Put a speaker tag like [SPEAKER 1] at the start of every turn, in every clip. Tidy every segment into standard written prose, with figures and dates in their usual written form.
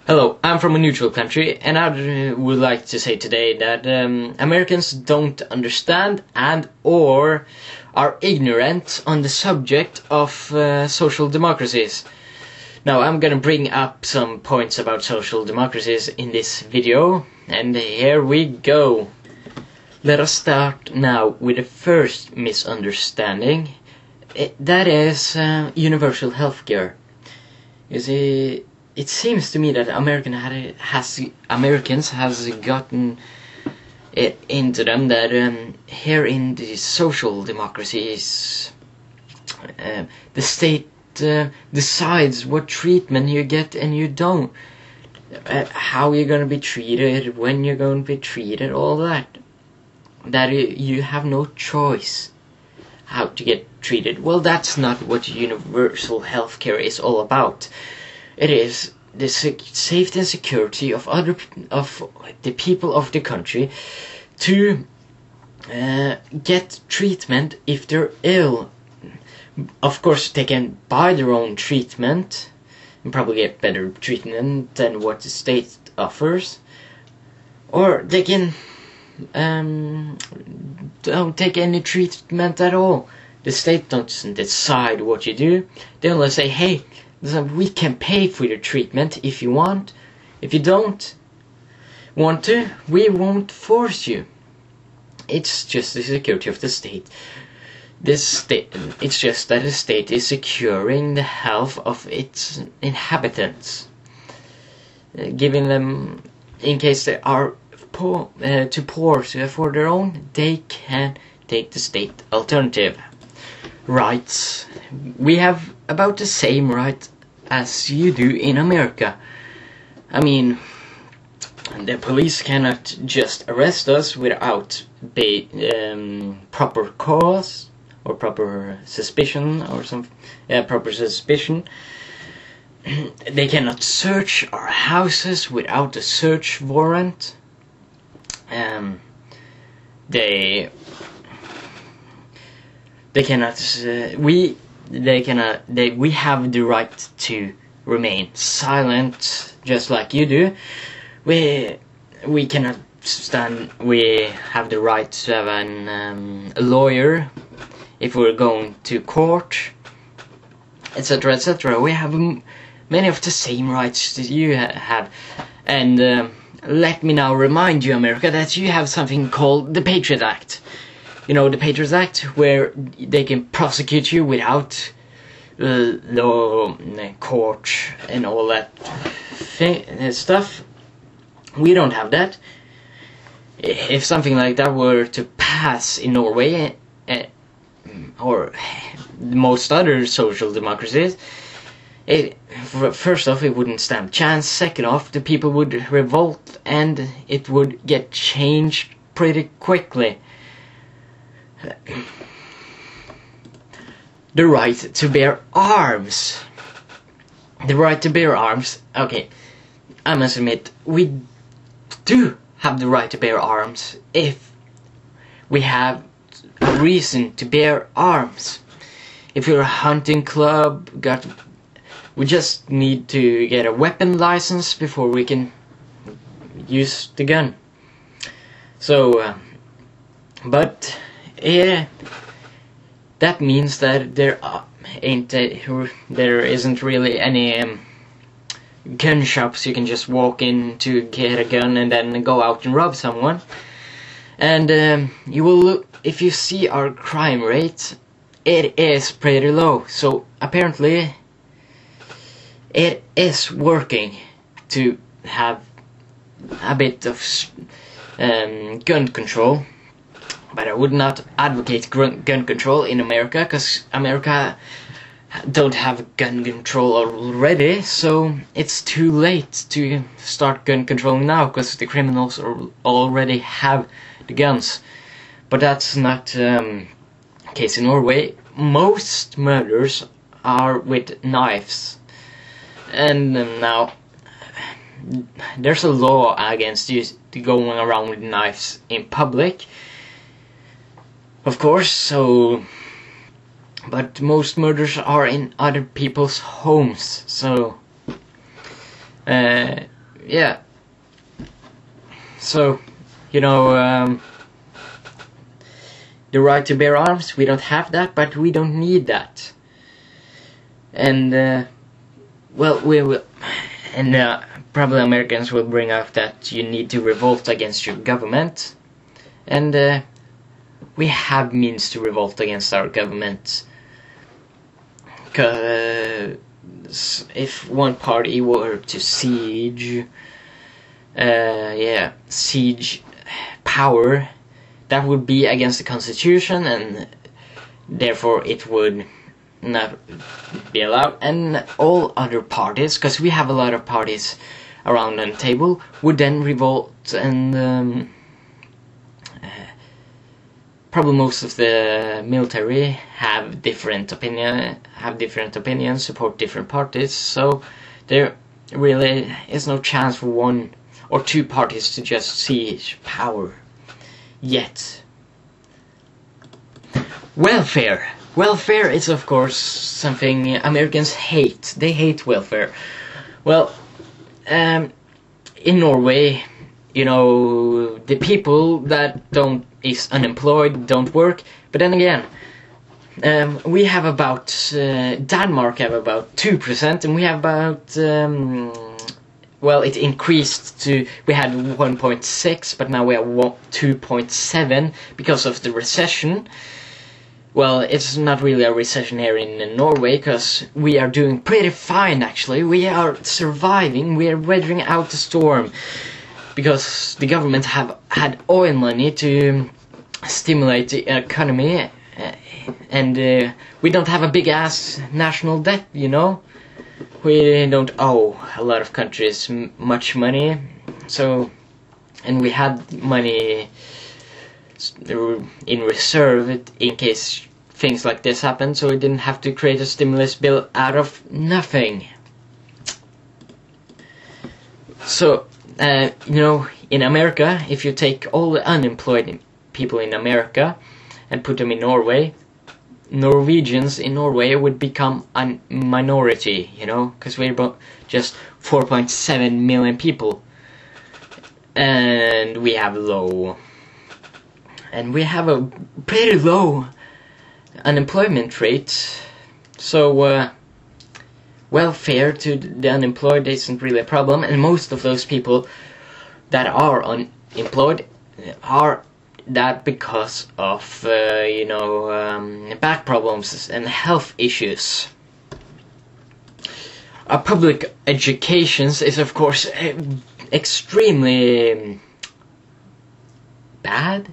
[SPEAKER 1] Hello, I'm from a neutral country, and I would like to say today that Americans don't understand and or are ignorant on the subject of social democracies. Now, I'm gonna bring up some points about social democracies in this video, and here we go. Let us start now with the first misunderstanding. That is universal healthcare. You see, it seems to me that Americans has gotten it into them that here in the social democracies, the state decides what treatment you get and you don't, how you're gonna be treated, when you're going to be treated, all that. That you have no choice how to get treated. Well, that's not what universal healthcare is all about. It is the safety and security of the people of the country to get treatment if they're ill. Of course, they can buy their own treatment and probably get better treatment than what the state offers, or they can don't take any treatment at all. The state doesn't decide what you do. They only say, hey, we can pay for your treatment if you want. If you don't want to, we won't force you. It's just the security of the state. It's just that the state is securing the health of its inhabitants, giving them, in case they are too poor to afford their own, they can take the state alternative. Rights. We have about the same right as you do in America. I mean, the police cannot just arrest us without proper cause or proper suspicion or proper suspicion. They cannot search our houses without a search warrant. We have the right to remain silent, just like you do. We cannot stand. We have the right to have a lawyer if we're going to court, etc., etc. We have many of the same rights that you have, and let me now remind you, America, that you have something called the Patriot Act. You know, the Patriot Act, where they can prosecute you without law, court, and all that stuff. We don't have that. If something like that were to pass in Norway, or most other social democracies, first off, it wouldn't stand a chance. Second off, the people would revolt and it would get changed pretty quickly. The right to bear arms. The right to bear arms. Okay, I must admit, we do have the right to bear arms if we have a reason to bear arms. If you're a hunting club, we just need to get a weapon license before we can use the gun. So, but that means that there isn't really any gun shops you can just walk in to get a gun and then go out and rob someone. And you will look, if you see our crime rate, it is pretty low. So apparently it is working to have a bit of gun control, but I would not advocate gun control in America, because America don't have gun control already, so it's too late to start gun control now, because the criminals already have the guns. But that's not the case in Norway. Most murders are with knives. And now there's a law against you going around with knives in public, of course. So, but most murders are in other people's homes. So yeah. So, you know, the right to bear arms, we don't have that, but we don't need that. And, well, we will, and probably Americans will bring up that you need to revolt against your government. And we have means to revolt against our government. Because if one party were to siege power, that would be against the Constitution, and therefore it would not be allowed. And all other parties, because we have a lot of parties around the table, would then revolt, and probably most of the military have different opinions, support different parties, so there really is no chance for one or two parties to just seize power yet. Welfare. Welfare is, of course, something Americans hate. They hate welfare. Well, in Norway, you know, the people that is unemployed don't work. But then again, we have about Denmark have about 2%, and we have about well, it increased to, we had 1.6, but now we have 2.7 because of the recession. Well, it's not really a recession here in Norway, because we are doing pretty fine, actually. We are surviving, we are weathering out the storm, because the government have had oil money to stimulate the economy, and we don't have a big-ass national debt, you know? We don't owe a lot of countries much money, so, and we had money in reserve in case things like this happen, so we didn't have to create a stimulus bill out of nothing. So, you know, in America, if you take all the unemployed people in America and put them in Norway, Norwegians in Norway would become a minority, you know, because we're about just 4.7 million people, and we have a pretty low unemployment rate, so welfare to the unemployed isn't really a problem, and most of those people that are unemployed are that because of you know, back problems and health issues. Public education is, of course, extremely bad.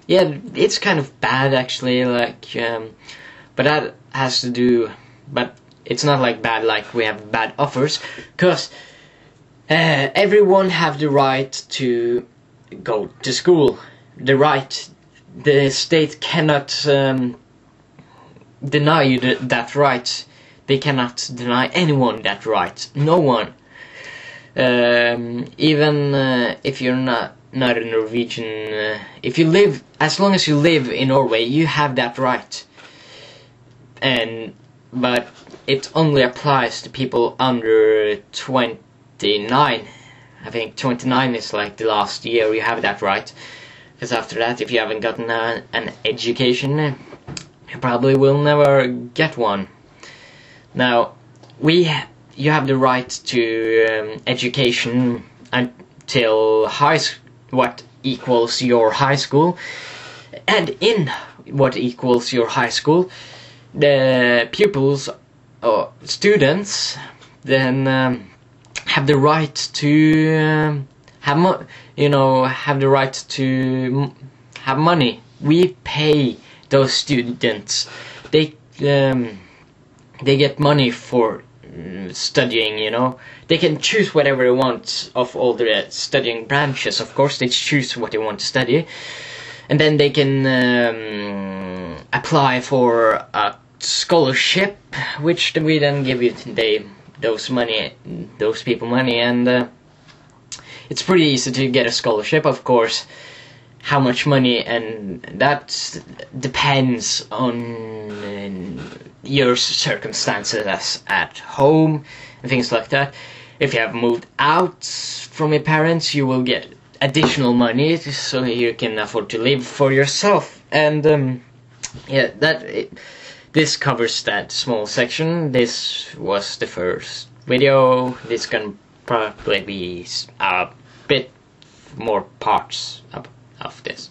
[SPEAKER 1] Yeah, it's kind of bad, actually, like, but that has to do, but it's not like bad like we have bad offers, because everyone have the right to go to school. The state cannot deny you that right. They cannot deny anyone that right. No one. Even if you're not a Norwegian, if you live, as long as you live in Norway, you have that right. But it only applies to people under 29. I think 29 is like the last year you have that right. Because after that, if you haven't gotten an education, you probably will never get one. Now, you have the right to education until what equals your high school, and in what equals your high school, the pupils or students then have the right to have the right to have money. We pay those students. They get money for studying, you know. They can choose whatever they want of all the studying branches. Of course, they choose what they want to study, and then they can apply for a scholarship, which we then give those people money, and it's pretty easy to get a scholarship, of course. How much money, and that depends on your circumstances at home and things like that. if you have moved out from your parents, you will get additional money so you can afford to live for yourself. And yeah, this covers that small section. This was the first video. This can probably be a bit more parts of this.